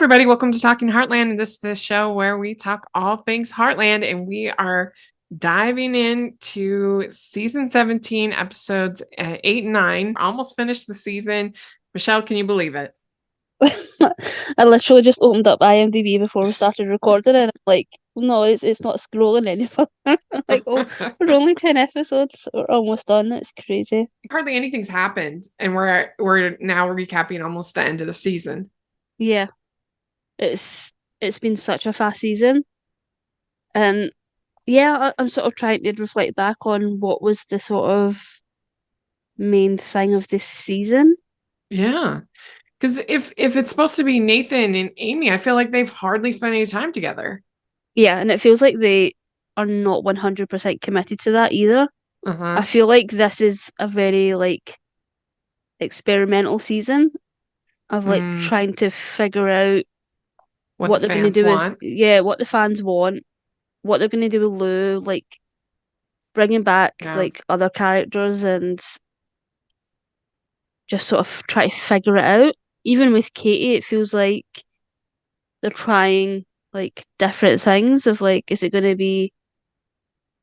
everybody. Welcome to Talking Heartland. And this is the show where we talk all things Heartland. And we are diving into season 17, episodes 8 and 9. Almost finished the season. Michelle, can you believe it? I literally just opened up IMDb before we started recording, and I'm like, no, it's not scrolling any further. Like, oh, we're only 10 episodes. We're almost done. It's crazy. Hardly anything's happened. And we're now recapping almost the end of the season. Yeah, it's been such a fast season, and yeah, I'm sort of trying to reflect back on what was the sort of main thing of this season. Yeah. Because if it's supposed to be Nathan and Amy, I feel like they've hardly spent any time together. Yeah, and it feels like they are not 100% committed to that either. I Uh-huh. feel like this is a very like experimental season of like Mm, trying to figure out what the what they're going to fans do with, want. yeah, what the fans want, what they're going to do with Lou, like bringing back Yeah. like other characters and just sort of try to figure it out. Even with Katie, it feels like they're trying like different things of like, is it going to be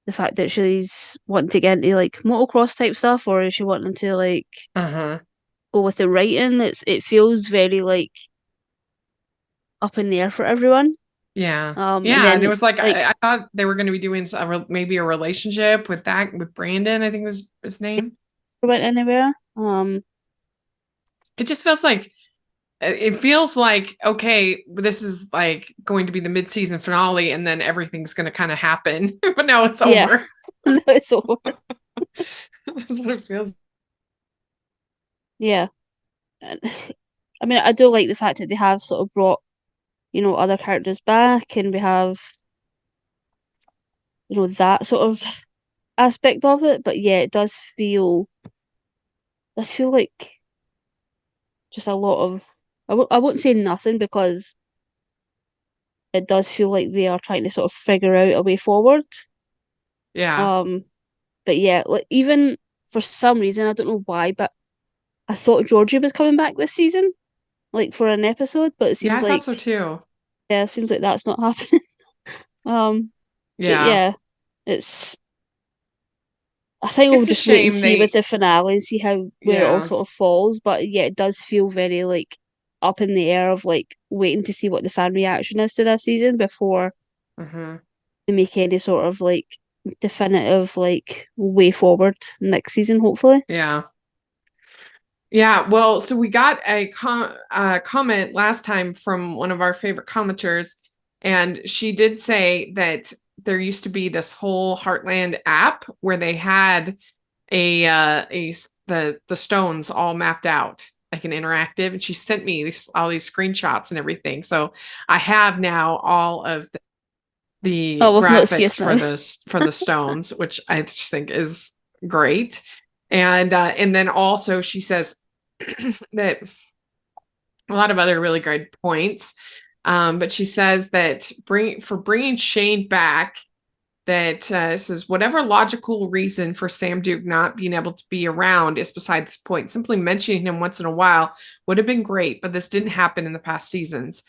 the fact that she's wanting to get into like motocross type stuff, or is she wanting to like Uh-huh. go with the writing? It feels very like up in the air for everyone. Yeah. And Yeah. And it then was like like I thought they were going to be doing maybe a relationship with Brandon, I think was his name. went anywhere. It just feels like it feels like okay, this is like going to be the mid-season finale and then everything's going to kind of happen. But now it's Yeah, over. no, it's over. That's what it feels. Yeah, and, I mean, I do like the fact that they have sort of brought other characters back, and we have that sort of aspect of it. But yeah, it does feel like just a lot of I won't say nothing because it does feel like they are trying to sort of figure out a way forward. Yeah. Um, but yeah, like even for some reason I don't know why, but I thought Georgie was coming back this season, like for an episode, but it Yeah, seems I thought like so too. yeah, it seems like that's not happening. Um, but Yeah. yeah, it's I think we'll It's a just wait and shame see with they the finale and see how where it all yeah. sort of falls. But yeah, it does feel very like up in the air of like waiting to see what the fan reaction is to that season before Uh-huh. they make any sort of like definitive like way forward next season, hopefully. Yeah. Yeah, well, so we got a comment last time from one of our favorite commenters, and she did say that there used to be this whole Heartland app where they had the stones all mapped out like an interactive, and she sent me all these screenshots and everything. So I have now all of the Oh, we've no graphics excuse now. for the stones, which I just think is great. And then also she says that a lot of other really great points. But she says that bringing Shane back, that says whatever logical reason for Sam Duke not being able to be around is beside this point. Simply mentioning him once in a while would have been great, but this didn't happen in the past seasons.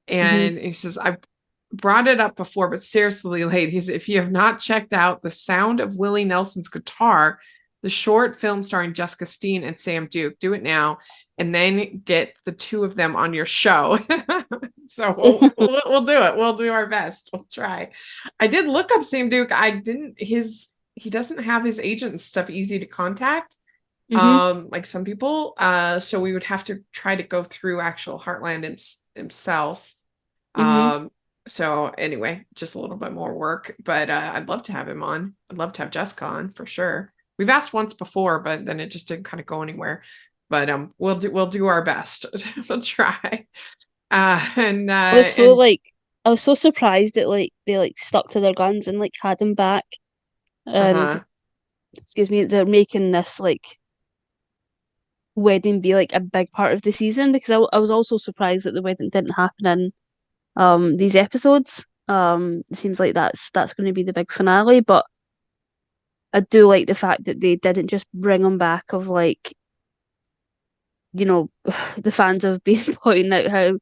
Hmm. And he says, I've brought it up before, but seriously, ladies, if you have not checked out The Sound of Willie Nelson's Guitar, the short film starring Jessica Steen and Sam Duke, do it now, and then get the two of them on your show. So we'll do it. We'll do our best. We'll try. I did look up Sam Duke. I didn't he doesn't have his agent and stuff easy to contact Hmm. like some people, so we would have to try to go through actual Heartland himself. Hmm. um so anyway, just a little bit more work, but I'd love to have him on. I'd love to have Jessica on for sure. We've asked once before, but then it just didn't kind of go anywhere. But we'll do our best. We'll try. I was so And like I was so surprised that like they like stuck to their guns and like had him back and uh-huh. excuse me, they're making this like wedding be like a big part of the season because I was also surprised that the wedding didn't happen in these episodes. It seems like that's going to be the big finale, but I do like the fact that they didn't just bring him back of like the fans have been pointing out how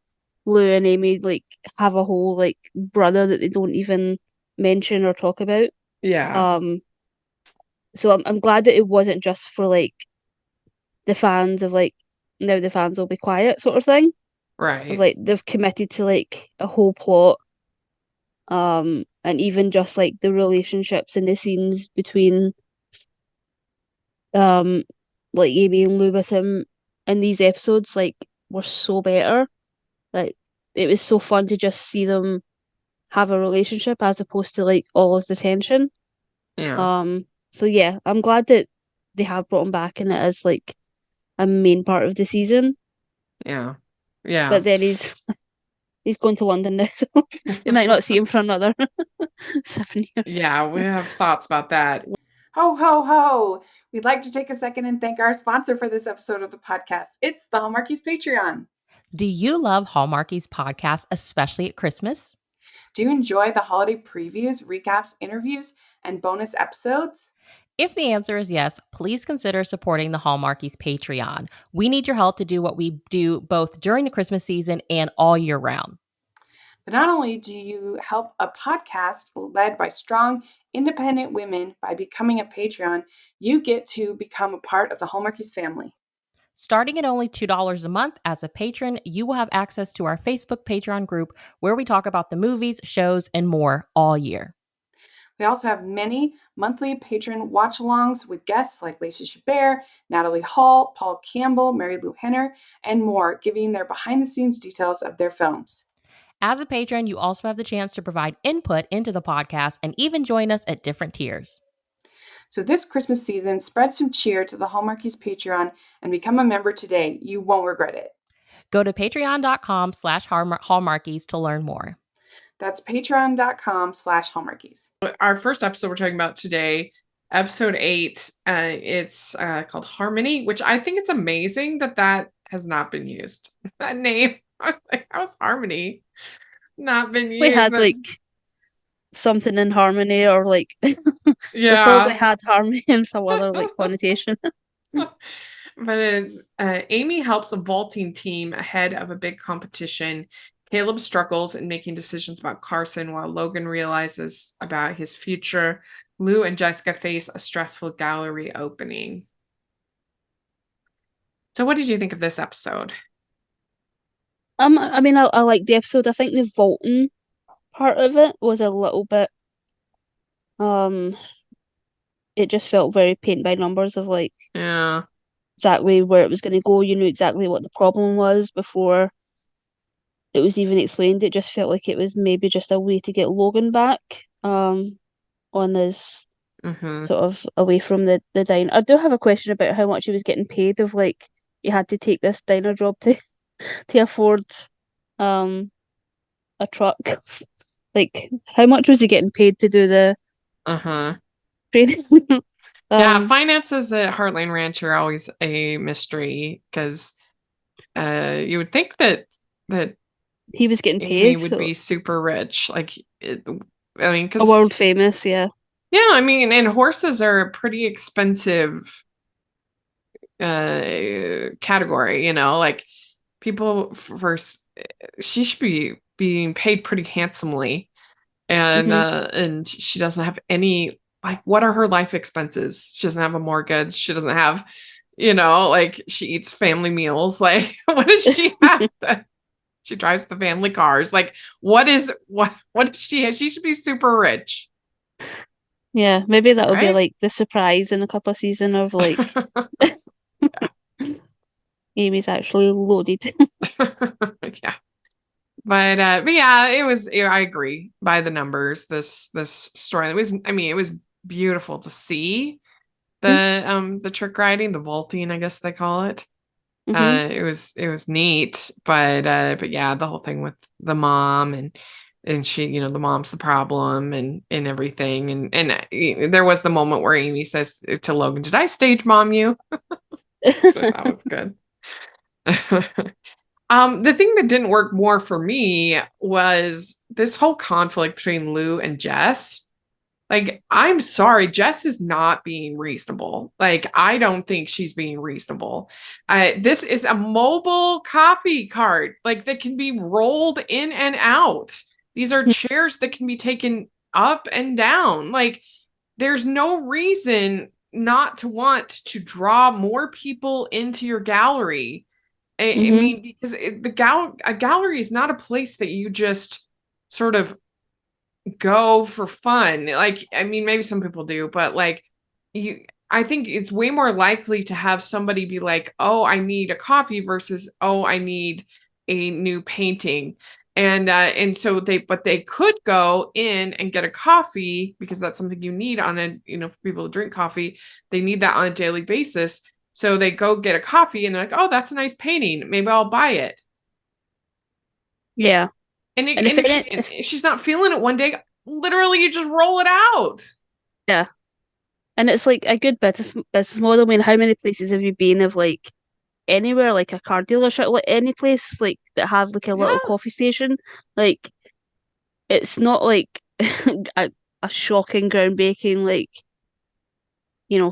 Lou and Amy like have a whole like brother that they don't even mention or talk about. Yeah. Um, so I'm glad that it wasn't just for like the fans of like now the fans will be quiet sort of thing. Of Right. like they've committed to like a whole plot, and even just like the relationships and the scenes between um like Amy and Lou with him in these episodes like were so better. Like it was so fun to just see them have a relationship as opposed to like all of the tension. Yeah. So yeah, I'm glad that they have brought him back and it is like a main part of the season. Yeah. Yeah. But then he's going to London now, so we might not see him for another 7 years. Yeah, we have thoughts about that. Ho, ho, ho! We'd like to take a second and thank our sponsor for this episode of the podcast. It's the Hallmarkies Patreon. Do you love Hallmarkies podcast, especially at Christmas? Do you enjoy the holiday previews, recaps, interviews, and bonus episodes? If the answer is yes, please consider supporting the Hallmarkies Patreon. We need your help to do what we do both during the Christmas season and all year round. But not only do you help a podcast led by strong, independent women by becoming a Patreon, you get to become a part of the Hallmarkies family. Starting at only $2 a month as a patron, you will have access to our Facebook Patreon group where we talk about the movies, shows, and more all year. We also have many monthly patron watch-alongs with guests like Lacey Chabert, Natalie Hall, Paul Campbell, Mary Lou Henner, and more, giving their behind-the-scenes details of their films. As a patron, you also have the chance to provide input into the podcast and even join us at different tiers. So this Christmas season, spread some cheer to the Hallmarkies Patreon and become a member today. You won't regret it. Go to patreon.com/hallmarkies to learn more. That's patreon.com/Hallmarkies. Our first episode we're talking about today, episode 8, it's called Harmony, which I think it's amazing that has not been used. That name, I was like, how's Harmony not been We used? had like something in harmony or like we probably Yeah. had harmony in some other like connotation. But it's Amy helps a vaulting team ahead of a big competition. Caleb struggles in making decisions about Carson while Logan realizes about his future. Lou and Jessica face a stressful gallery opening. So, what did you think of this episode? I mean, I like the episode. I think the vaulting part of it was a little bit, um, it just felt very paint by numbers of like Yeah. exactly where it was going to go. You knew exactly what the problem was before it was even explained. It just felt like it was maybe just a way to get Logan back, on his Mm-hmm. sort of away from the diner. I do have a question about how much he was getting paid. Of like he had to take this diner job to to afford, um, a truck. Like, how much was he getting paid to do the Uh-huh. training? Yeah, um, finances at Heartland Ranch are always a mystery because you would think that he was getting Amy paid, would so be super rich. I mean, a because world famous, yeah. yeah, I mean, and horses are a pretty expensive category, like people she should be being paid pretty handsomely, Hmm. and she doesn't have any, like, what are her life expenses? She doesn't have a mortgage. She doesn't have, like, she eats family meals. Like, what does she have? She drives the family cars. Like, what does she have? She should be super rich, Yeah, maybe that'll be right? like the surprise in a couple of seasons of like Amy's actually loaded. Yeah. But yeah, I agree by the numbers. This story, it was beautiful to see the trick riding, the vaulting, I guess they call it. Mm-hmm. It was neat, but yeah, the whole thing with the mom, and she, the mom's the problem, and everything, and there was the moment where Amy says to Logan, "Did I stage mom you?" That was good. The thing that didn't work more for me was this whole conflict between Lou and Jess. Like, I'm sorry, Jess is not being reasonable. Like, I don't think she's being reasonable. This is a mobile coffee cart, like that can be rolled in and out. These are chairs that can be taken up and down. Like, there's no reason not to want to draw more people into your gallery. I Mm-hmm. mean, because a gallery is not a place that you just sort of go for fun. Like, I mean, maybe some people do, but like I think it's way more likely to have somebody be like, "Oh, I need a coffee," versus, "Oh, I need a new painting." And so they could go in and get a coffee because that's something you need on a, for people to drink coffee, they need that on a daily basis. So they go get a coffee and they're like, "Oh, that's a nice painting. Maybe I'll buy it." Yeah. And And if if she's not feeling it one day, literally you just roll it out. yeah, and it's like a good business model. I mean, how many places have you been of like anywhere, like a car dealership, like any place like that have like a little Yeah. coffee station? Like it's not like a shocking groundbreaking like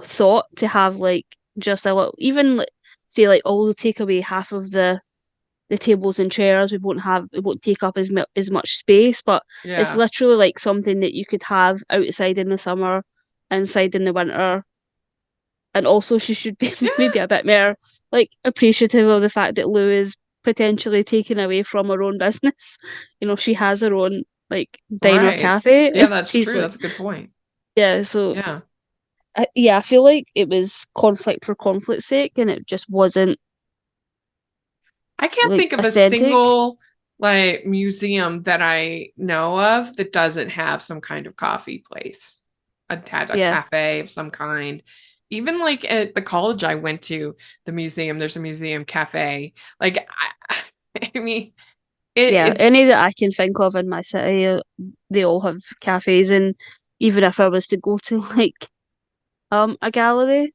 thought to have like just a little, even like, say like all the take away half of the tables and chairs. It won't take up as much space, but it's Yeah. literally like something that you could have outside in the summer, inside in the winter. And also she should be Yeah. maybe a bit more like appreciative of the fact that Lou is potentially taken away from her own business. She has her own like diner Right. cafe. Yeah, that's She's true. like, That's a good point. yeah, so Yeah. yeah, I feel like it was conflict for conflict's sake, and it just wasn't I can't like think of a authentic. single like museum that I know of that doesn't have some kind of coffee place, a Yeah. cafe of some kind. Even like at the college I went to, the museum, there's a museum cafe. Like, I mean, Yeah, it's any that I can think of in my city, they all have cafes, and even if I was to go to like a gallery,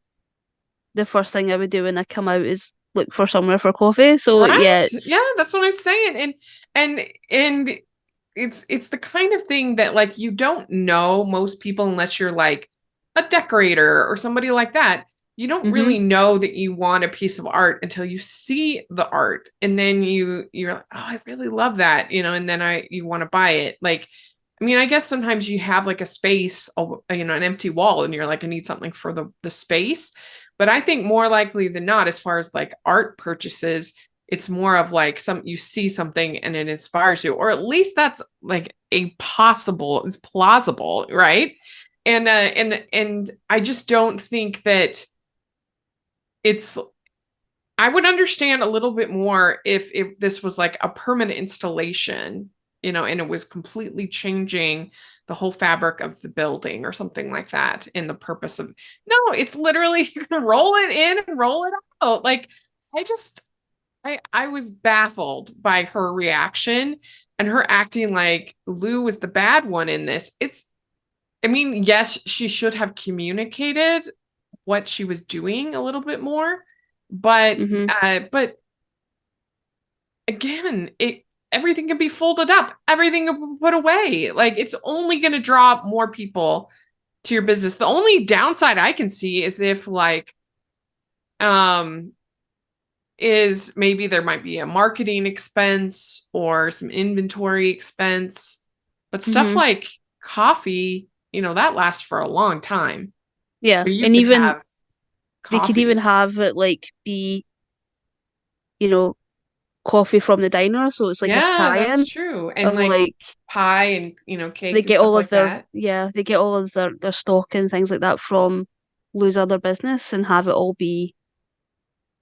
the first thing I would do when I come out is look for somewhere for coffee. So right. yeah, Yeah, that's what I'm saying. And it's the kind of thing that like you don't know most people unless you're like a decorator or somebody like that. You don't mm-hmm, really know that you want a piece of art until you see the art, and then you're like, "Oh, I really love that," and then you want to buy it. Like, I mean, I guess sometimes you have like a space, an empty wall, and you're like, "I need something for the space." But I think more likely than not, as far as like art purchases, it's more of like you see something and it inspires you, or at least that's like it's plausible, right? And I just don't think that it's I would understand a little bit more if this was like a permanent installation, and it was completely changing the whole fabric of the building or something like that. In the purpose of no, it's literally you can roll it in and roll it out. Like, I just I was baffled by her reaction and her acting like Lou was the bad one in this. I mean, yes, she should have communicated what she was doing a little bit more, but mm-hmm, but again, everything can be folded up, everything can be put away. Like, it's only going to draw more people to your business. The only downside I can see is if like um is maybe there might be a marketing expense or some inventory expense. But stuff mm-hmm. like coffee, that lasts for a long time. Yeah, So you and could even have they could even coffee. have it like be you know coffee from the diner, so it's like a Yeah, that's tie-in true. And of like like pie and, they cake and get stuff all of like their that. they get all of their stock and things like that from Lou's other business and have it all be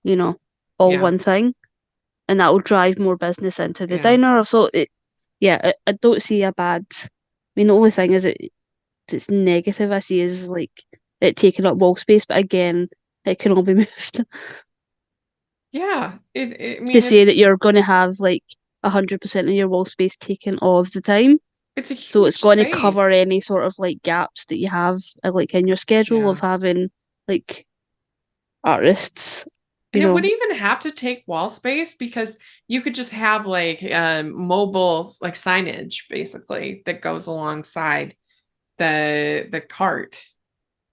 you know all Yeah. one thing, and that will drive more business into the Yeah. diner. So yeah, I don't see a bad. I mean, the only thing is it's negative I see is like it taking up wall space, but again, it can all be moved. Yeah. I To mean, say that you're going to have like 100% of your wall space taken all of the time. it's a So it's huge going to cover space. any sort of like gaps that you have like in your schedule Yeah. of having like artists, you And it would know. even have to take wall space because you could just have like mobile like signage basically that goes alongside. the cart.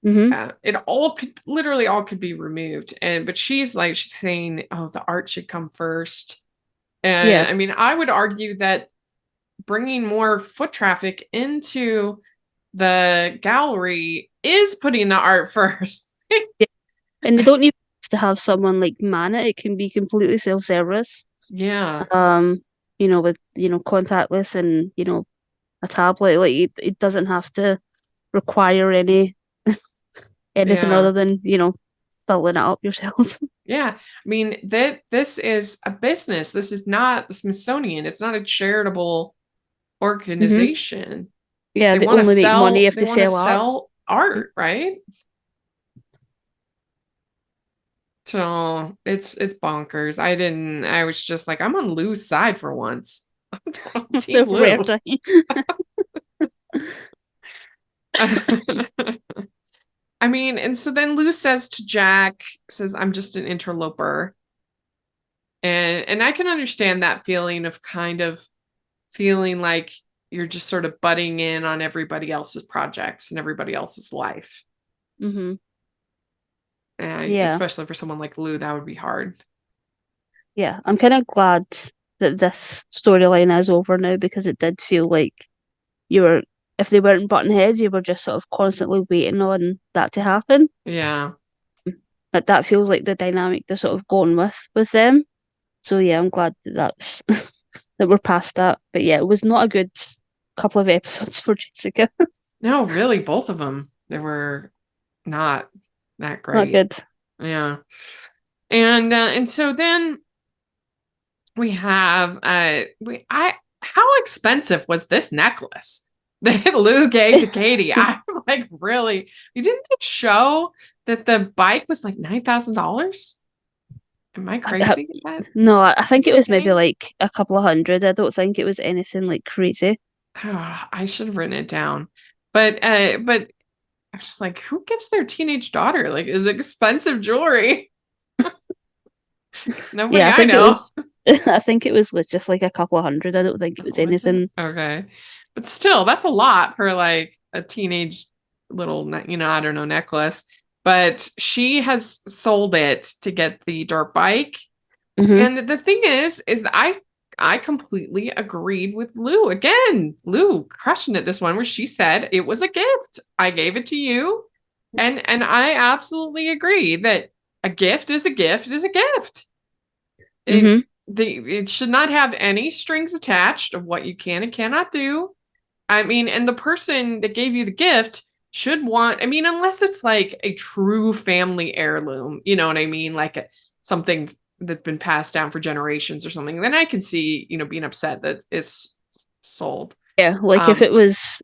Mm-hmm. It all could literally all could be removed. But she's saying, oh, the art should come first. And Yeah. I mean, I would argue that bringing more foot traffic into the gallery is putting the art first. Yeah. And they don't even have to have someone like man it. It can be completely self-service. Yeah. With, contactless and, a tablet. Like it doesn't have to require anything Yeah. other than, filling it up yourself. Yeah. I mean, this is a business. This is not the Smithsonian. It's not a charitable Hmm. organization. Yeah, They they want to only make money sell if they they want to sell art. sell art, right? So it's bonkers. I was just like, I'm on Lou's side for once. I'm on The Team rare Lou. time. I mean, and so then Lou says to Jack, says, I'm just an interloper. And I can understand that feeling of kind of feeling like you're just sort of butting in on everybody else's projects and everybody else's life. Hmm. And Yeah. especially for someone like Lou, that would be hard. Yeah. I'm kind of glad that this storyline is over now because it did feel like you were, if they weren't button heads, you were just sort of constantly waiting on that to happen. Yeah. That feels like the dynamic they're sort of going with them. So yeah, I'm glad that's that we're past that. But yeah, it was not a good couple of episodes for Jessica. No, really, both of them. They were not that Not great. good. Yeah. And so then we have how expensive was this necklace that Lou gave to Katie? I'm like, really? You didn't they show that the bike was like $9,000? Am I crazy with that? No, I think it was maybe Okay. like a couple of hundred. I don't think it was anything like crazy. I should have written it down. But I'm just like, who gives their teenage daughter like is expensive jewelry? Nobody Yeah, I I think it know. was. I think it was just like a couple of hundred. I don't think it was Was it? anything. Okay. But still, that's a lot for like a teenage little, I don't know, necklace. But she has sold it to get the dirt bike. Hmm. And the thing is that I completely agreed with Lou. Again, Lou crushing it this one where she said it was a gift. I gave it to you. And I absolutely agree that a gift is a gift is a gift. It Hmm. it should not have any strings attached of what you can and cannot do. I mean, and the person that gave you the gift should want, I mean, unless it's like a true family heirloom, you know what I mean? Like something that's been passed down for generations or something, then I can see, being upset that it's sold. Yeah, like if Um, it was,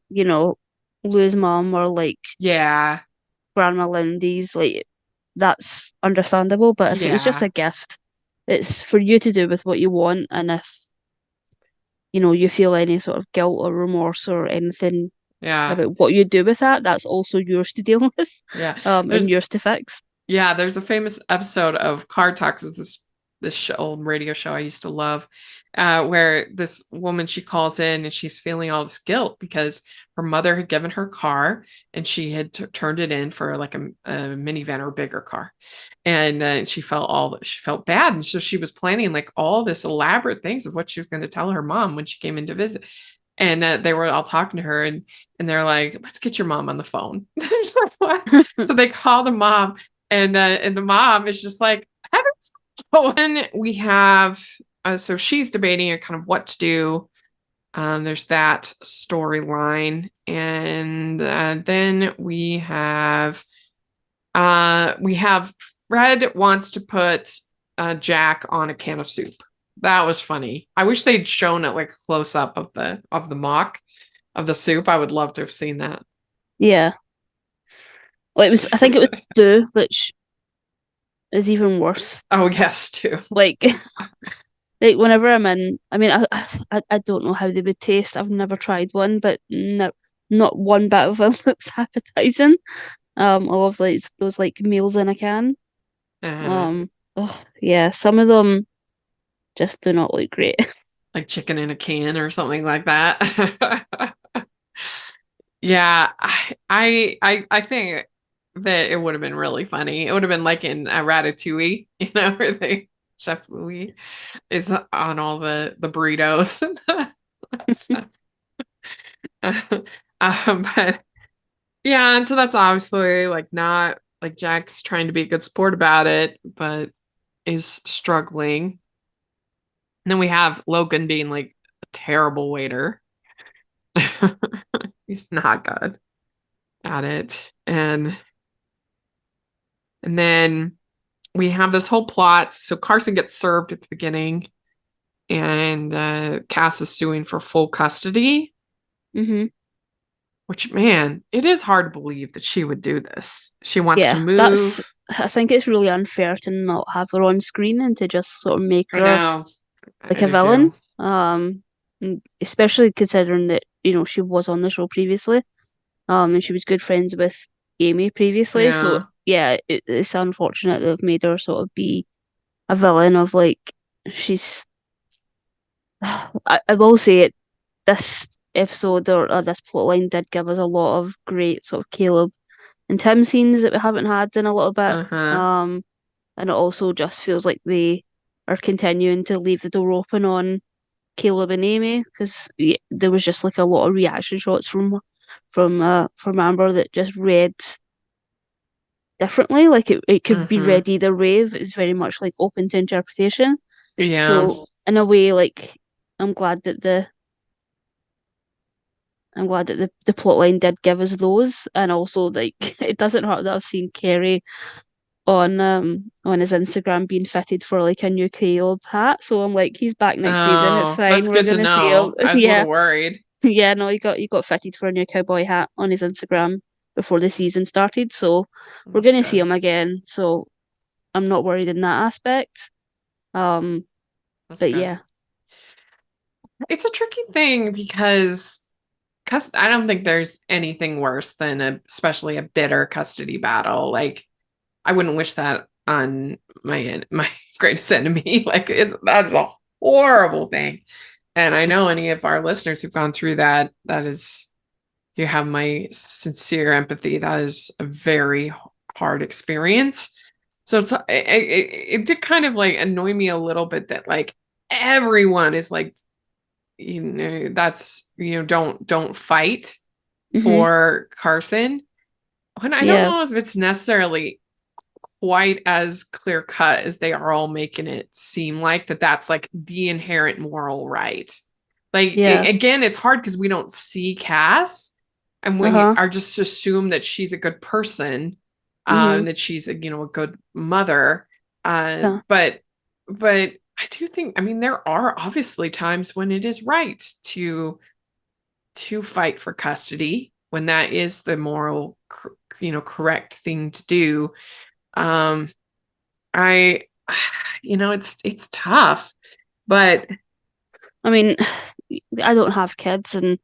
Lou's mom or like yeah, Grandma Lindy's, like that's understandable. But if it was just yeah, a gift, it's for you to do with what you want. And if, you feel any sort of guilt or remorse or anything yeah, about what you do with that, that's also yours to deal with, yeah. and There's yours to fix. Yeah, there's a famous episode of Car Talks. Is this old radio show I used to love, where this woman she calls in and she's feeling all this guilt because her mother had given her car and she had turned it in for like a minivan or a bigger car, and she felt bad, and so she was planning like all this elaborate things of what she was going to tell her mom when she came in to visit. And they were all talking to her, and they're like, "Let's get your mom on the phone." They're just like, "What?" So they call the mom, and the mom is just like, heavens. Oh, and we have so she's debating kind of what to do. There's that storyline, and then we have Fred wants to put Jack on a can of soup. That was funny. I wish they'd shown it like close up of the mock of the soup. I would love to have seen that. Yeah. Well, I think it was stew, which is even worse. Oh yes, too. Like, like whenever I'm in, I mean, I don't know how they would taste. I've never tried one, but no, not one bit of it looks appetizing. I love like those like meals in a can. Uh, Oh yeah, some of them just do not look great. like chicken in a can or something like that. Yeah, I think that it would have been really funny. It would have been like in Ratatouille, where they Chef Louis is on all the burritos. But yeah, and so that's obviously like not like Jack's trying to be a good sport about it, but is struggling. And then we have Logan being like a terrible waiter. He's not good at it. And then we have this whole plot. So Carson gets served at the beginning, and Cass is suing for full custody, Hmm. which, man, it is hard to believe that she would do this. She wants to Yeah, move. I think it's really unfair to not have her on screen and to just sort of make I her know. like I a do villain. too. And especially considering that, she was on the show previously. And she was good friends with Amy previously. So Yeah. yeah, it's unfortunate that they've made her sort of be a villain of like she's I will say it, this episode or this plotline did give us a lot of great sort of Caleb and Tim scenes that we haven't had in a little bit. Uh-huh. Um, and it also just feels like they are continuing to leave the door open on Caleb and Amy because there was just like a lot of reaction shots from Amber that just read differently. Like it could be Mm-hmm. read either way. It's very much like open to interpretation. Yeah. So in a way, like I'm glad that the I'm glad that the plot line did give us those, and also like it doesn't hurt that I've seen Kerry on his Instagram being fitted for like a new Caleb hat. So I'm like, he's back next season. It's Oh, that's fine. We're good to gonna see him. know. I was a Yeah, little worried. yeah. No, he got fitted for a new cowboy hat on his Instagram before the season started. So we're That's gonna see good. him again. So I'm not worried in that aspect. Um, That's but good. yeah. It's a tricky thing because I don't think there's anything worse than especially a bitter custody battle. Like I wouldn't wish that on my greatest enemy. Like that is a horrible thing. And I know any of our listeners who've gone through that, you have my sincere empathy. That is a very hard experience. So it did kind of like annoy me a little bit that like everyone is like, that's, don't fight Hmm. for Carson. When I don't Yeah. know if it's necessarily quite as clear cut as they are all making it seem like that's like the inherent moral right. Like Yeah. again, it's hard because we don't see Cass and we Uh-huh. are just assume that she's a good person, Hmm. that she's a good mother. Uh, Yeah. but but I do think, I mean, there are obviously times when it is right to fight for custody when that is the moral, correct thing to do. Um, I, it's tough, but I mean, I don't have kids, and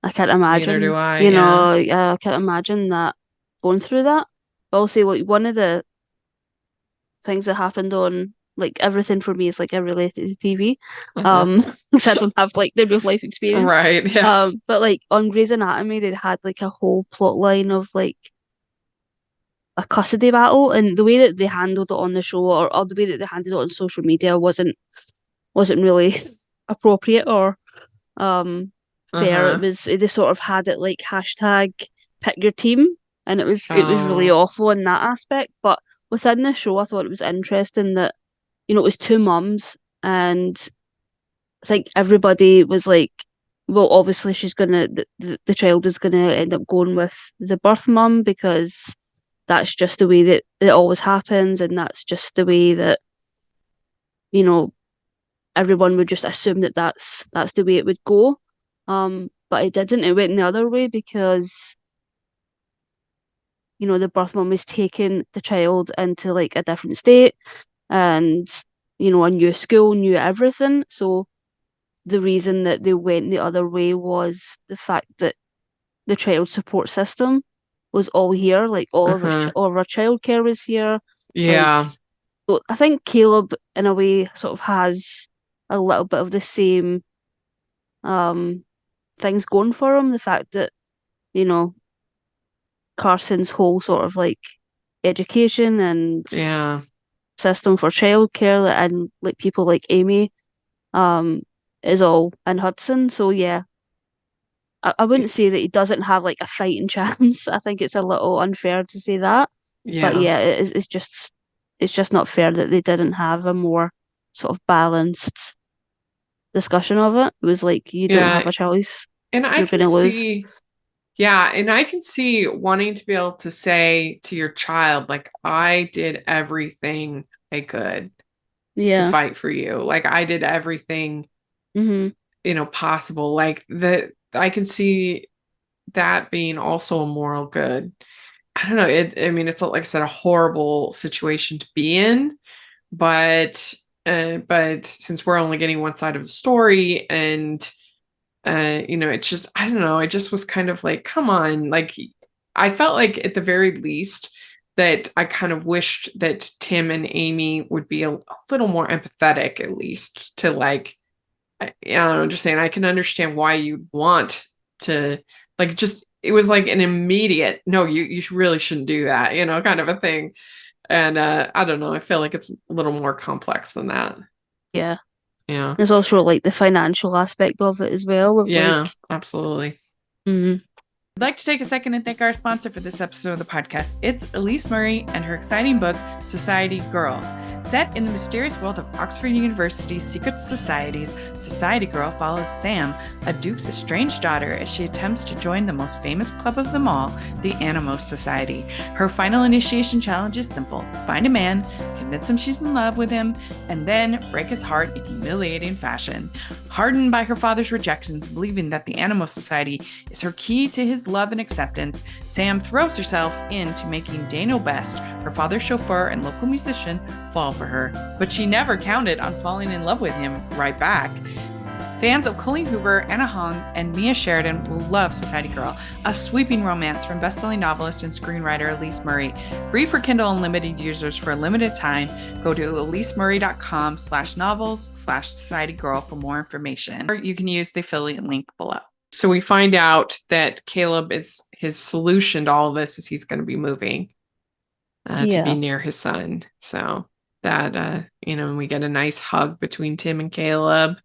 I can't neither do imagine, I. Yeah. I can't imagine that going through that. But I'll say, like, one of the things that happened on, like, everything for me is, like, related to TV. Uh-huh. Because I don't have, like, the real life experience. Right. Yeah. But, like, on Grey's Anatomy, they had, like, a whole plot line of, like, a custody battle, and the way that they handled it on the show, or the way that they handled it on social media wasn't really appropriate or um fair. It Uh-huh. was they sort of had it like hashtag pick your team, and it was really Oh. awful in that aspect. But within the show, I thought it was interesting that it was two mums, and I think everybody was like, well, obviously she's gonna the child is gonna end up going with the birth mum because that's just the way that it always happens, and that's just the way that you know everyone would just assume that that's the way it would go. But it didn't. It went the other way because the birth mum was taking the child into like a different state and a new school, new everything. So the reason that they went the other way was the fact that the child support system was all here, like Uh-huh. all of our childcare was here. Like, Yeah. so I think Caleb, in a way, sort of has a little bit of the same um things going for him. The fact that you know, Carson's whole sort of like education and Yeah. system for childcare and like people like Amy um is all in Hudson. So yeah, I wouldn't say that he doesn't have like a fighting chance. I think it's a little unfair to say that. But Yeah. yeah, it's just not fair that they didn't have a more sort of balanced discussion of it. It was like you don't have Yeah. a choice. And I You're can gonna lose. see, yeah, and I can see wanting to be able to say to your child, like, I did everything I could to Yeah. fight for you. Like, I did everything, Mm-hmm. possible. Like, I can see that being also a moral good. I don't know. I mean, it's like I said, a horrible situation to be in, but since we're only getting one side of the story, and it's just, I don't know, I just was kind of like, come on. Like, I felt like at the very least that I kind of wished that Tim and Amy would be a little more empathetic, at least, to like, I don't know, just saying, I can understand why you'd want to, like, just, it was like an immediate, no, you really shouldn't do that, kind of a thing. And I don't know, I feel like it's a little more complex than that. Yeah. Yeah. There's also like the financial aspect of it as well, of Yeah, like, absolutely. mm, I'd like to take a second and thank our sponsor for this episode of the podcast. It's Elise Murray and her exciting book, Society Girl. Set in the mysterious world of Oxford University's secret societies, Society Girl follows Sam, a duke's estranged daughter, as she attempts to join the most famous club of them all, the Animos Society. Her final initiation challenge is simple: find a man, convince him she's in love with him, and then break his heart in humiliating fashion. Hardened by her father's rejections, believing that the Animos Society is her key to his love and acceptance, Sam throws herself into making Dano Best, her father's chauffeur and local musician, fall for her. But she never counted on falling in love with him right back. Fans of Colleen Hoover, Anna Hong, and Mia Sheridan will love Society Girl, a sweeping romance from bestselling novelist and screenwriter Elise Murray. Free for Kindle Unlimited users for a limited time. Go to elisemurray.com/novels/Society Girl for more information. Or you can use the affiliate link below. So we find out that Caleb, is his solution to all of this is he's going to be moving to be yeah. near his son. So that, and we get a nice hug between Tim and Caleb.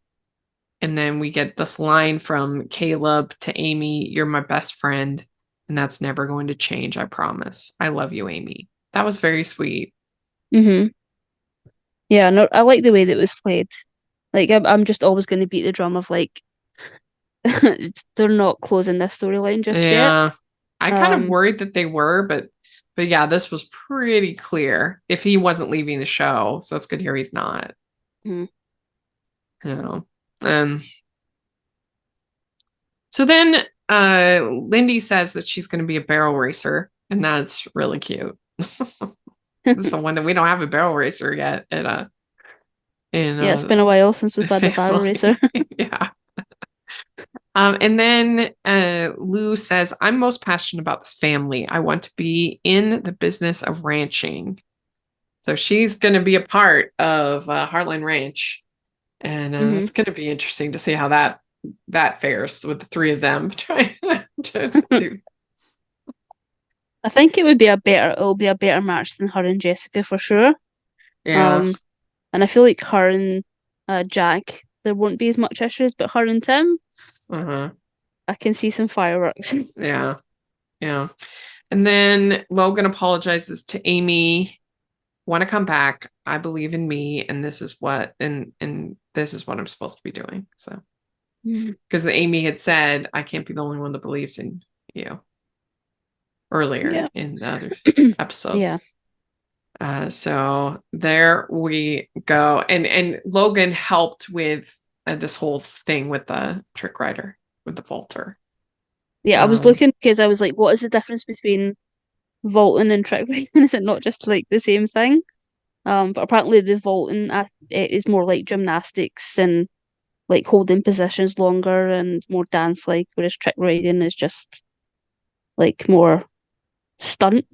And then we get this line from Caleb to Amy, "You're my best friend, and that's never going to change, I promise. I love you, Amy." That was very sweet. Mm-hmm. Yeah, no, I like the way that it was played. Like I'm just always going to beat the drum of like they're not closing this storyline just yet. Yeah. I kind of Um, worried that they were, but yeah, this was pretty clear if he wasn't leaving the show. So it's good to hear he's not. mhm. You know. Um so then Lindy says that she's going to be a barrel racer, and that's really cute. This is the one that we don't have a barrel racer yet in Yeah, it's been a while since we've the had a barrel family. racer. Yeah. And then Lou says, "I'm most passionate about this family. I want to be in the business of ranching." So she's going to be a part of Heartland Ranch. And hmm it's going to be interesting to see how that fares with the three of them trying to do. I think it'll be a better match than her and Jessica for sure. Yeah. Um, and I feel like her and Jack, there won't be as much issues, but her and Tim, Uh-huh. I can see some fireworks. Yeah. Yeah. And then Logan apologizes to Amy. "Want to come back. I believe in me, and this is what this is what I'm supposed to be doing." So because Amy had said, "I can't be the only one that believes in you," earlier Yeah. in the other Yeah. episodes. So there we go. And Logan helped with this whole thing with the trick writer, with the vaulter. Yeah, I was looking because I was like, what is the difference between vaulting and trick writing? Is it not just like the same thing? But apparently the vaulting it is more like gymnastics and like holding positions longer and more dance-like, whereas trick riding is just like more stunt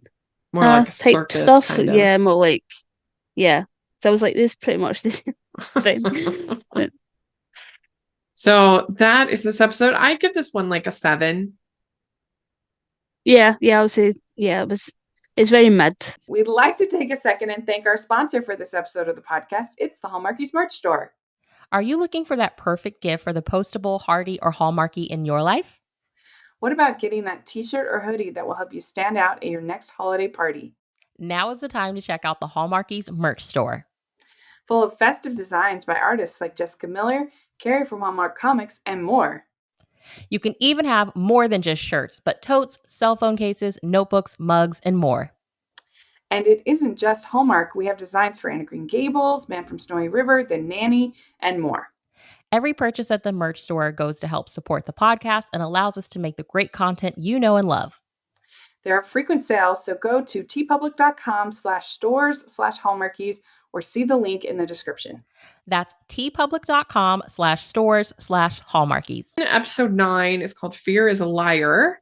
More like a type circus stuff. kind Yeah, of. more like yeah. So I was like, this is pretty much the same thing. But So that is this episode. I give this one like a 7. Yeah, I would say, yeah, it's very mid. We'd like to take a second and thank our sponsor for this episode of the podcast. It's the Hallmarkies Merch Store. Are you looking for that perfect gift for the postable, Hardy, or Hallmarky in your life? What about getting that t-shirt or hoodie that will help you stand out at your next holiday party? Now is the time to check out the Hallmarkies Merch Store. Full of festive designs by artists like Jessica Miller, Carrie from Hallmark Comics, and more. You can even have more than just shirts, but totes, cell phone cases, notebooks, mugs, and more. And it isn't just Hallmark. We have designs for Anna Green Gables, Man from Snowy River, The Nanny, and more. Every purchase at the merch store goes to help support the podcast and allows us to make the great content you know and love. There are frequent sales, so go to tpublic.com/stores/hallmarkies or see the link in the description. That's tpublic.com/stores/hallmarkies. Episode 9 is called Fear is a Liar.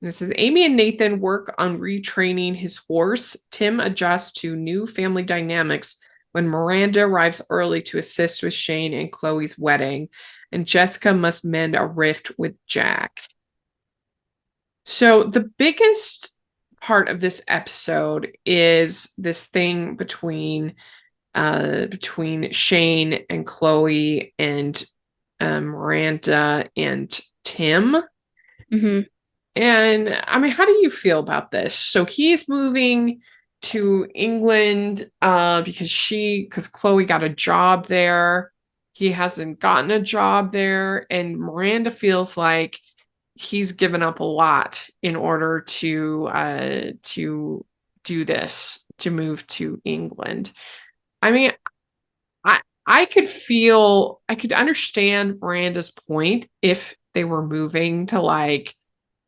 This is Amy and Nathan work on retraining his horse. Tim adjusts to new family dynamics when Miranda arrives early to assist with Shane and Chloe's wedding, and Jessica must mend a rift with Jack. So the biggest part of this episode is this thing between Shane and Chloe and Miranda and Tim. Mm-hmm. And I mean, how do you feel about this? So he's moving to England because Chloe got a job there. He hasn't gotten a job there, and Miranda feels like he's given up a lot in order to do this, to move to England. I mean, I could understand Miranda's point if they were moving to like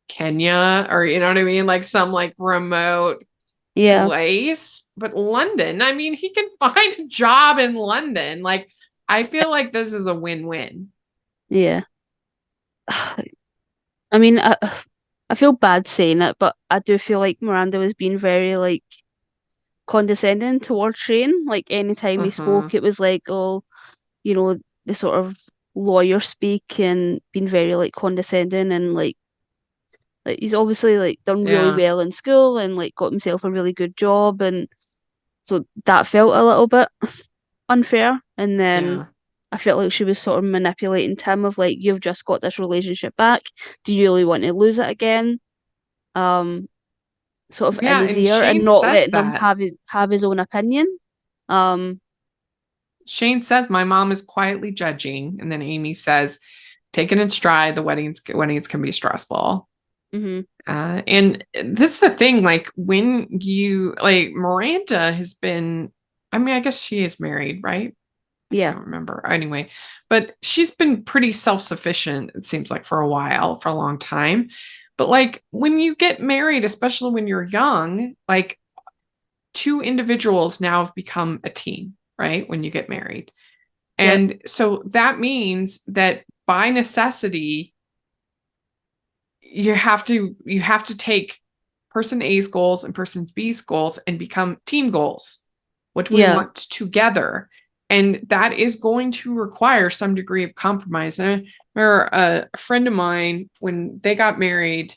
Kenya, or you know what I mean, like some like remote place. But London, I mean, he can find a job in London. Like, I feel like this is a win-win. Yeah. I mean, I feel bad saying it, but I do feel like Miranda was being very like condescending towards Shane. Like anytime he spoke, it was like, oh, you know, the sort of lawyer speak and being very like condescending, and like he's obviously like done really well in school and like got himself a really good job, and so that felt a little bit unfair. And then I felt like she was sort of manipulating Tim of like, you've just got this relationship back. Do you really want to lose it again? Sort of in his and ear, Shane and not says letting him that. have his own opinion. Shane says, my mom is quietly judging. And then Amy says, take it in stride. The weddings can be stressful. Mm-hmm. And this is the thing, like when you like Miranda has been, I mean, I guess she is married, right? I can't remember. Anyway, but she's been pretty self-sufficient, it seems like, for a long time. But like when you get married, especially when you're young, like two individuals now have become a team, right? When you get married. And so that means that by necessity, you have to take person A's goals and person B's goals and become team goals. What do we want together? And that is going to require some degree of compromise. And a friend of mine, when they got married,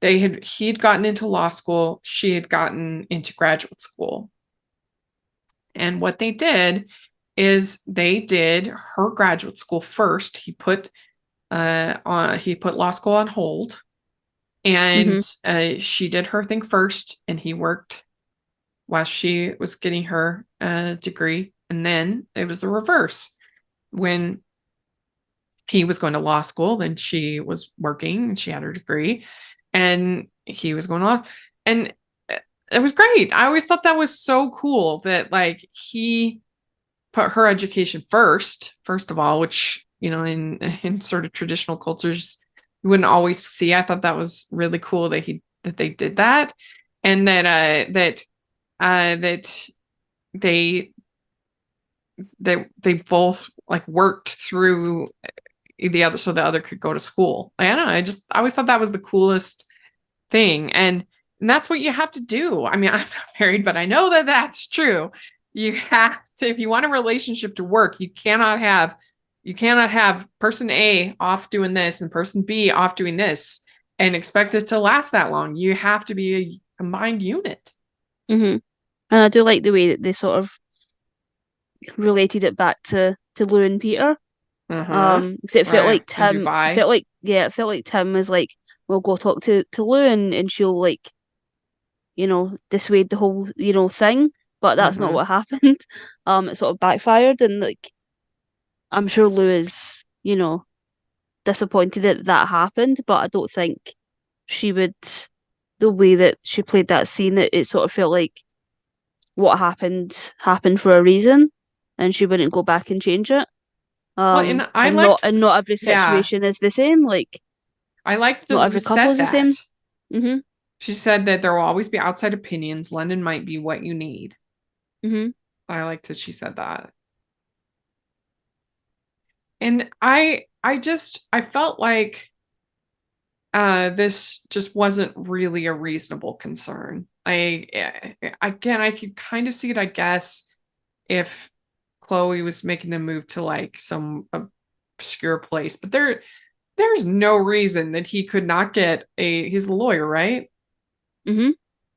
he'd gotten into law school, she had gotten into graduate school. And what they did is they did her graduate school first. He put law school on hold. And she did her thing first, and he worked while she was getting her degree. And then it was the reverse. When he was going to law school, then she was working and she had her degree, and he was going to law. And it was great. I always thought that was so cool that like he put her education first of all, which, you know, in sort of traditional cultures, you wouldn't always see. I thought that was really cool that they did that, and that they both like worked through the other so the other could go to school. I don't know. I always thought that was the coolest thing, and that's what you have to do. I mean, I'm not married, but I know that that's true. You have to, if you want a relationship to work, you cannot have person A off doing this and person B off doing this. and expect it to last that long. You have to be a combined unit. And I do like the way that they sort of related it back to Lou and Peter. Uh-huh. 'Cause it felt Right. like In Tim. It Dubai. felt like it felt like Tim was like, "We'll go talk to Lou, and she'll like, dissuade the whole thing." But that's not Mm-hmm. what happened. It sort of backfired, and like I'm sure Lou is disappointed that that happened, but I don't think she would. The way that she played that scene, it sort of felt like what happened for a reason, and she wouldn't go back and change it. Well, and I And not liked, every yeah, situation is the same. Like I liked that not Lou every couple said is the same. that. Mm-hmm. She said that there will always be outside opinions. London might be what you need. Mm-hmm. I liked that she said that. And I felt like this just wasn't really a reasonable concern. Again, I could kind of see it, I guess, if Chloe was making the move to like some obscure place, but there's no reason that he could not get he's a lawyer, right? Mm-hmm.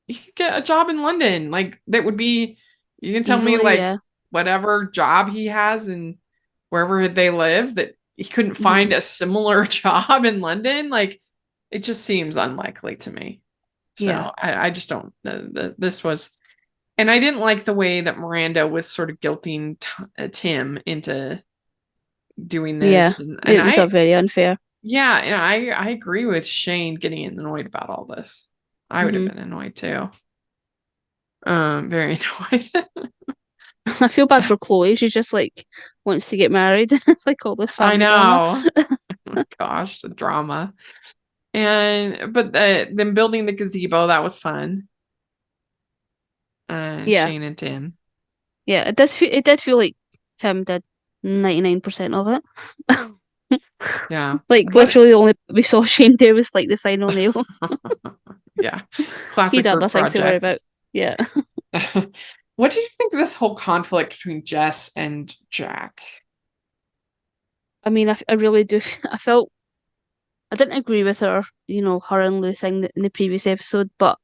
He could get a job in London. Like that would be, you can tell me Easily, like yeah. whatever job he has and wherever they live that he couldn't Mm-hmm. find a similar job in London. Like it just seems unlikely to me. Yeah. So I just don't, this was, and I didn't like the way that Miranda was sort of guilting Tim into doing Yeah. this. And It was very unfair. yeah, and I agree with Shane getting annoyed about all this. I would have Mm-hmm. been annoyed too. Very annoyed. I feel bad for Chloe. She's just like wants to get married. It's like all this I family drama. know. Oh my gosh, the drama. But them building the gazebo, that was fun. Yeah. Shane and Tim. Yeah. It did feel like Tim did 99% of it. Yeah. Like What literally the only we saw Shane do was like the final nail. yeah. He'd Classic had group nothing to worry project. about. Yeah. What did you think of this whole conflict between Jess and Jack? I mean, I really do. I felt I didn't agree with her and Lou thing in the previous episode, but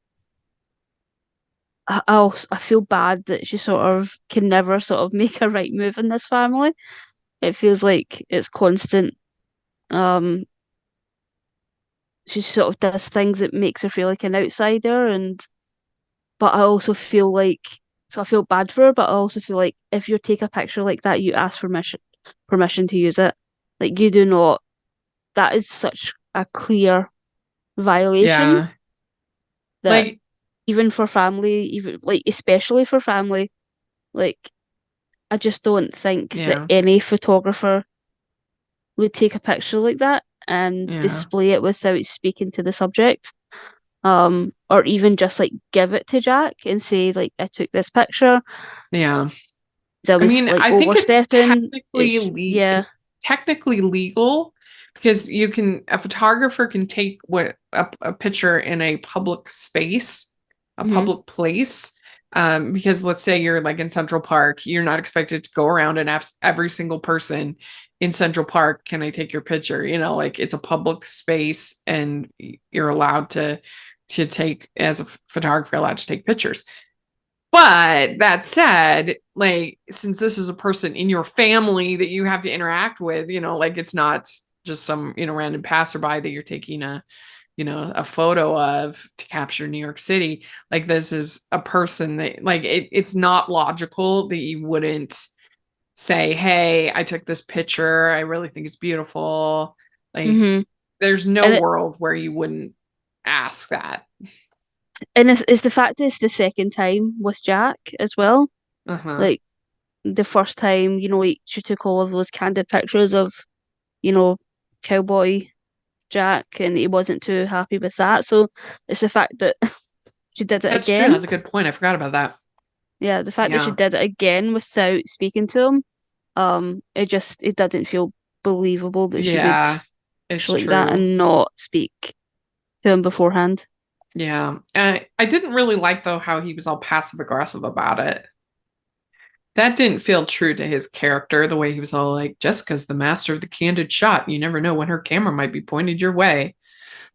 I feel bad that she sort of can never sort of make a right move in this family. It feels like it's constant. Um, she sort of does things that makes her feel like an outsider, and but I also feel like I feel bad for her, but I also feel like if you take a picture like that, you ask permission to use it. Like you do not. That is such a clear violation Yeah. that Like, even for family, even like especially for family, like I just don't think that yeah. any photographer would take a picture like that and Yeah. display it without speaking to the subject. Or even just like give it to Jack and say like I took this picture. Yeah. That I was mean, like I think overstepping. Yeah. it's technically legal because a photographer can take a picture in a public space, a Hmm. public place. Because let's say you're like in Central Park, you're not expected to go around and ask every single person in Central Park, can I take your picture? Like it's a public space and you're allowed to take, as a photographer, allowed to take pictures. But that said, like, since this is a person in your family that you have to interact with, like it's not just some, random passerby that you're taking a photo of to capture New York City. Like, this is a person that, like, it's not logical that you wouldn't say, hey, I took this picture. I really think it's beautiful. Like, Hmm. there's no And world where you wouldn't ask that. it's the fact that it's the second time with Jack as well. Uh-huh. Like the first time, she took all of those candid pictures of, you know, cowboy Jack, and he wasn't too happy with that. So it's the fact that she did it That's true. again. That's a good point. I forgot about that. Yeah, the fact that she Yeah. did it again without speaking to him, it didn't feel believable that she would Yeah, it's like that true. and not speak to him beforehand. Yeah. I didn't really like, though, how he was all passive aggressive about it. That didn't feel true to his character, the way he was all like, Jessica's the master of the candid shot. You never know when her camera might be pointed your way.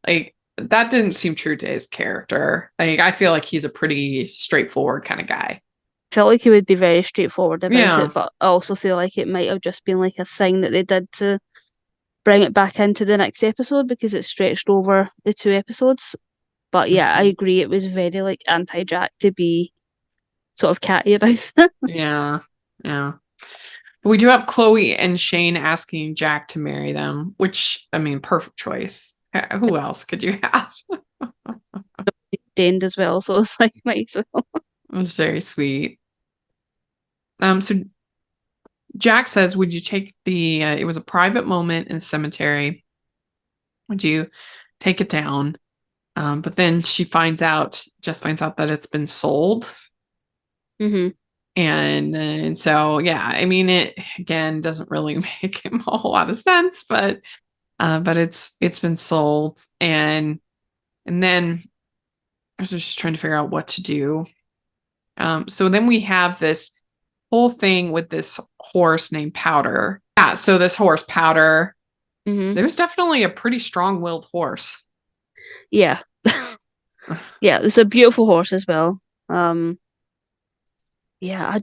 Like, that didn't seem true to his character. Like, I feel like he's a pretty straightforward kind of guy. Felt like he would be very straightforward about Yeah. it, but I also feel like it might have just been like a thing that they did to bring it back into the next episode because it stretched over the 2 episodes. But yeah, I Mhm. agree. It was very like anti-Jack to be sort of catty about it. Yeah. Yeah. We do have Chloe and Shane asking Jack to marry them, which, I mean, perfect choice. Who else could you have? Jane as well, so it's like might as well. It was very sweet. So Jack says, would you take it was a private moment in the cemetery. Would you take it down? But then Jess finds out that it's been sold. Hmm. And so, yeah, I mean, it again doesn't really make him a whole lot of sense, but it's been sold. And then I was just trying to figure out what to do. So then we have this whole thing with this horse named Powder. Yeah, so this horse, Powder, Hmm. there's definitely a pretty strong-willed horse. Yeah. Yeah, it's a beautiful horse as well. Um, yeah, I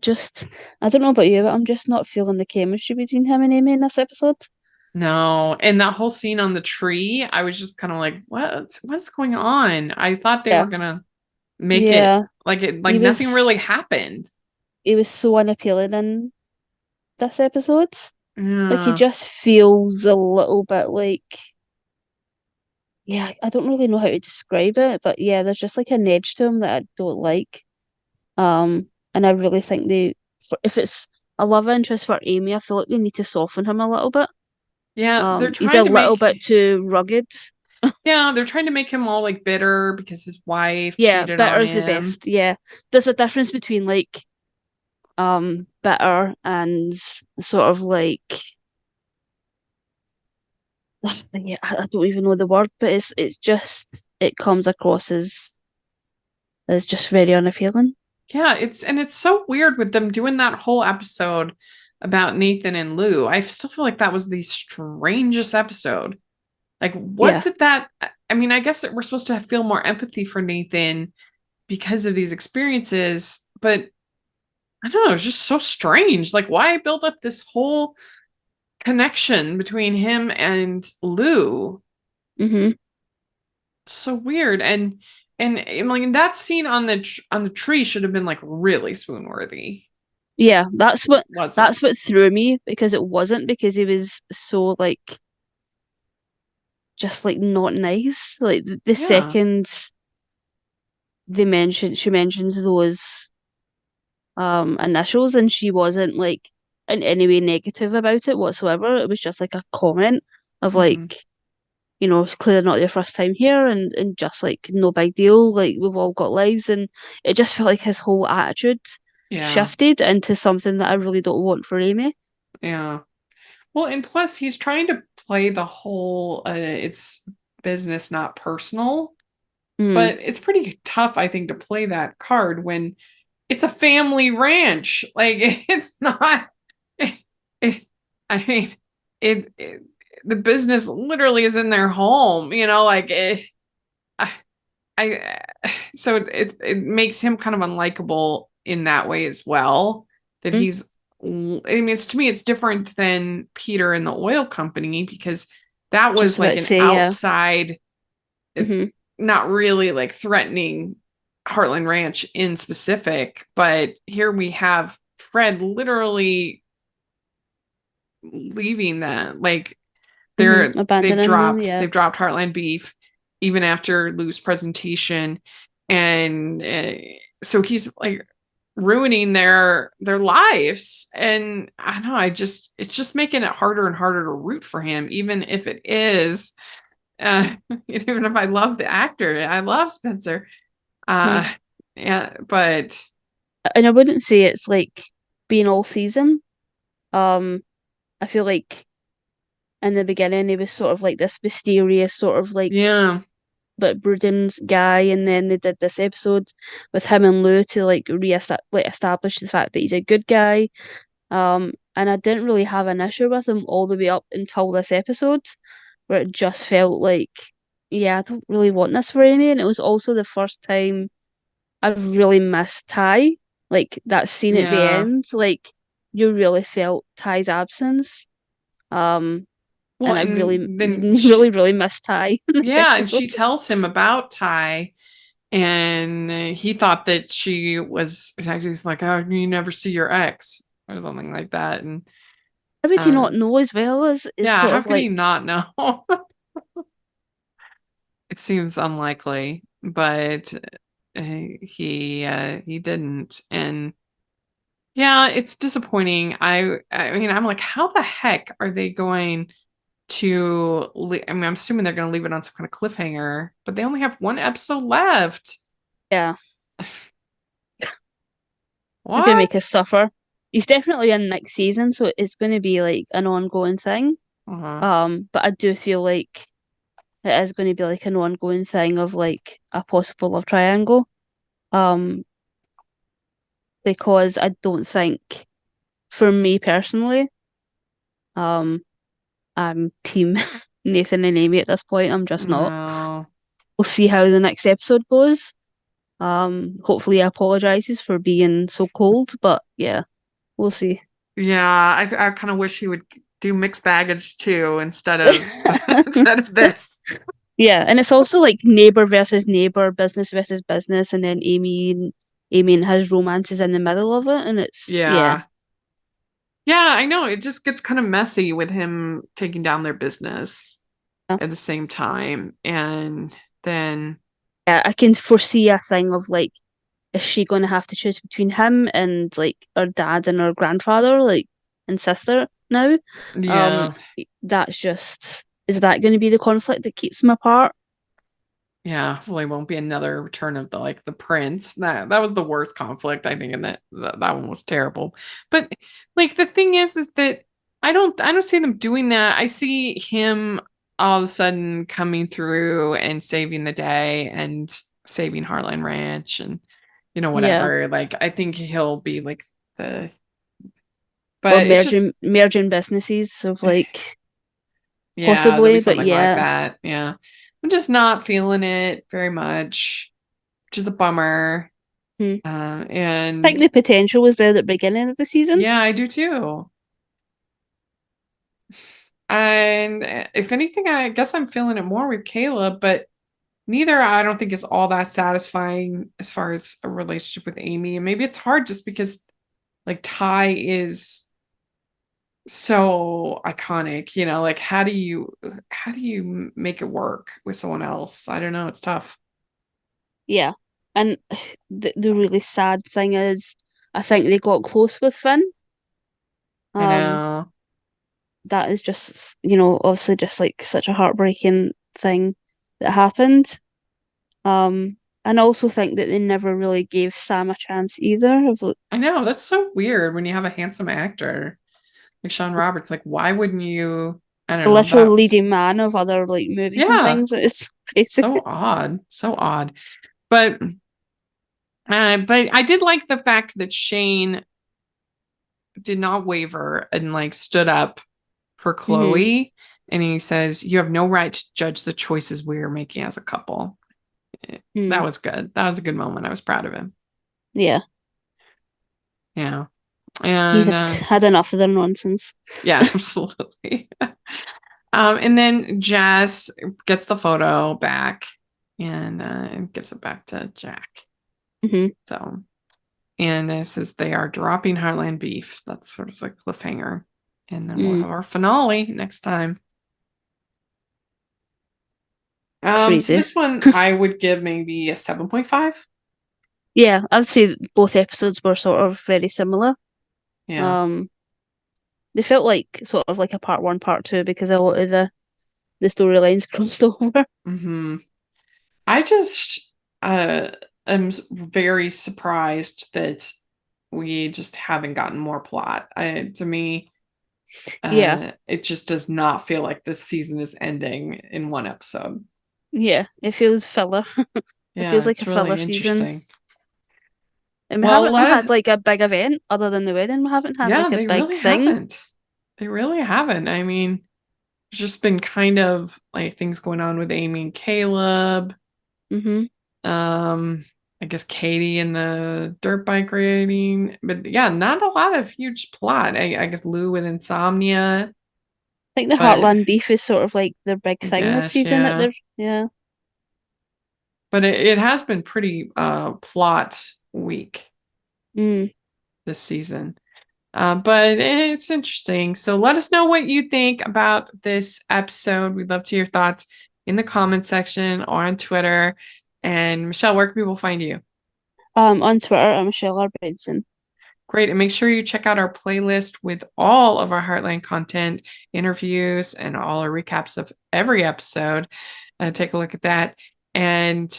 don't know about you, but I'm just not feeling the chemistry between him and Amy in this episode. No, and that whole scene on the tree, I was just kind of like, what's going on? I thought they Yeah, were gonna make it yeah. like He nothing was really happened. he was so unappealing in this episode. Like he Yeah. just feels a little bit like, yeah, I don't really know how to describe it, but yeah, there's just like an edge to him that I don't like. And I really think if it's a love interest for Amy, I feel like they need to soften him a little bit. Yeah, He's a little bit too rugged. they're trying to make him all like bitter because his wife Yeah, cheated bitter on is the him. best. Yeah, there's a difference between like bitter and sort of like yeah, I don't even know the word, but it's just it comes across as just very unappealing. Yeah, it's so weird with them doing that whole episode about Nathan and Lou. I still feel like that was the strangest episode. Like, what Yeah. did that? I mean, I guess that we're supposed to feel more empathy for Nathan because of these experiences, but I don't know, it's just so strange. Like, why build up this whole connection between him and Lou? Hmm. So weird. And like that scene on the tree should have been like really swoon worthy. Yeah, Wasn't. that's what threw me because it wasn't because he was so like just like not nice. Like the Yeah. second she mentions those initials and she wasn't like in any way negative about it whatsoever. It was just like a comment of Hmm. like, it's clearly not your first time here and just like no big deal. Like we've all got lives and it just felt like his whole attitude Yeah. shifted into something that I really don't want for Amy. Yeah. Well, and plus he's trying to play the whole it's business, not personal. Mm, But it's pretty tough, I think, to play that card when it's a family ranch. Like it's not it, I mean, it the business literally is in their home, like I, I so it makes him kind of unlikable in that way as well. That mm. he's, I mean, to me, it's different than Peter and the oil company because that Just was like about to an say, yeah. outside, Hmm. not really like threatening Heartland Ranch in specific, but here we have Fred literally leaving that. Like they've Abandoning them, dropped yeah. they've dropped Heartland Beef even after Lou's presentation, and so he's like ruining their lives. And I don't know, it's just making it harder and harder to root for him, even if it is uh even if I love the actor, I love Spencer. Hmm. uh yeah, but And I wouldn't say it's like being all season. Um, I feel like in the beginning he was sort of like this mysterious sort of like yeah. but brooding guy, and then they did this episode with him and Lou to like establish the fact that he's a good guy. And I didn't really have an issue with him all the way up until this episode, where it just felt like, I don't really want this for Amy. And it was also the first time I've really missed Ty. Like that scene at the Yeah. end, like you really felt Ty's absence. Um, Well, and I really, and then really, really missed Ty in this yeah, and episode. she tells him about Ty, and he thought that she was he's like, oh, you never see your ex or something like that. And How would you not know as well as is yeah, sort how of could he like, not know? It seems unlikely, but he didn't. And yeah, it's disappointing. I mean, I'm like, how the heck are they going to I mean, I'm assuming they're going to leave it on some kind of cliffhanger, but they only have one episode left. yeah, maybe make What? us suffer. He's definitely in next season, so it's going to be like an ongoing thing. Uh-huh. But I do feel like it is going to be like an ongoing thing of like a possible love triangle. Um, because I don't think, for me personally, um, I'm team Nathan and Amy at this point. I'm just not. No. We'll see how the next episode goes. Hopefully he apologizes for being so cold, but yeah, we'll see. Yeah, I kind of wish he would do mixed baggage too instead of instead of this. Yeah, and it's also like neighbor versus neighbor, business versus business, and then Amy and his romance is in the middle of it, and it's yeah, Yeah. Yeah, I know. It just gets kind of messy with him taking down their business yeah. at the same time. And then, Yeah, I can foresee a thing of like, is she going to have to choose between him and like her dad and her grandfather, like and sister now? Um, yeah, that's just is that going to be the conflict that keeps them apart? yeah, hopefully won't be another return of the prince. That was the worst conflict, I think, and that one was terrible. But like the thing is that I don't see them doing that. I see him all of a sudden coming through and saving the day and saving Heartland Ranch and Yeah, whatever. Like I think he'll be like the or but it's just merging businesses of like yeah, there'll be possibly, but something like yeah. that. Yeah. I'm just not feeling it very much, which is a bummer. Hmm. I think And the potential was there at the beginning of the season. yeah, I do too. And if anything, I guess I'm feeling it more with Caleb, but neither I don't think is all that satisfying as far as a relationship with Amy. And maybe it's hard just because like Ty is so iconic, like how do you make it work with someone else? I don't know, it's tough. Yeah. And the really sad thing is, I think they got close with Finn. I Um, know. that is just, obviously just like such a heartbreaking thing that happened. And I also think that they never really gave Sam a chance either. I know, that's so weird when you have a handsome actor like Sean Roberts. Like, why wouldn't you? I don't The know. literal That's leading man of other like movies and yeah, things. It's crazy. so odd, so odd. But I did like the fact that Shane did not waver and like stood up for Hmm. Chloe, and he says, "You have no right to judge the choices we are making as a couple." That Mm. was good. That was a good moment. I was proud of him. Yeah. Yeah, He's and had enough of their nonsense. yeah, absolutely. And then Jess gets the photo back and gives it back to Jack. Hmm. So, and it says they are dropping Heartland Beef. That's sort of the cliffhanger. And then we'll Mm. have our finale next time. So Crazy. this one I would give maybe a 7.5. Yeah, I'd say both episodes were sort of very similar. Yeah. Um, they felt like sort of like a part one, part two because a lot of the storylines crossed over. I just am very surprised that we just haven't gotten more plot. To me, Yeah, it just does not feel like this season is ending in one episode. yeah, it feels filler. It Yeah, feels like it's a filler really season. interesting. And we Well, haven't had like a big event other than the wedding. We haven't had yeah, like a they big really thing. haven't. They really haven't. I mean, just been kind of like things going on with Amy and Caleb. Mm-hmm. I guess Katie and the dirt bike riding, but yeah, not a lot of huge plot. I guess Lou with insomnia, I think the but Heartland beef is sort of like their big I thing this guess, season that yeah. yeah. But it has been pretty plot weak Mm. this season. But it's interesting. So let us know what you think about this episode. We'd love to hear your thoughts in the comment section or on Twitter. And Michelle, where can people find you? On Twitter, I'm Michelle R. Benson. Great. And make sure you check out our playlist with all of our Heartland content, interviews, and all our recaps of every episode. Take a look at that. And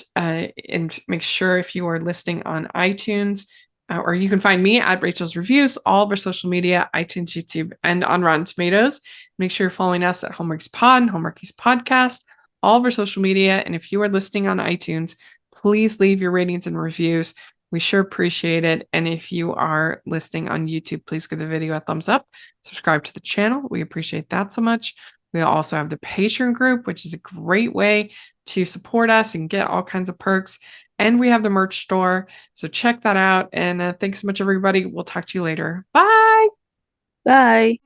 make sure if you are listening on iTunes, or you can find me at Rachel's Reviews, all of our social media, iTunes, YouTube, and on Rotten Tomatoes. Make sure you're following us at Hallmarkies Pod and Hallmarkies Podcast, all of our social media. And if you are listening on iTunes, please leave your ratings and reviews. We sure appreciate it. And if you are listening on YouTube, please give the video a thumbs up. Subscribe to the channel. We appreciate that so much. We also have the Patreon group, which is a great way to support us and get all kinds of perks. And we have the merch store. So check that out. And thanks so much, everybody. We'll talk to you later. Bye. Bye.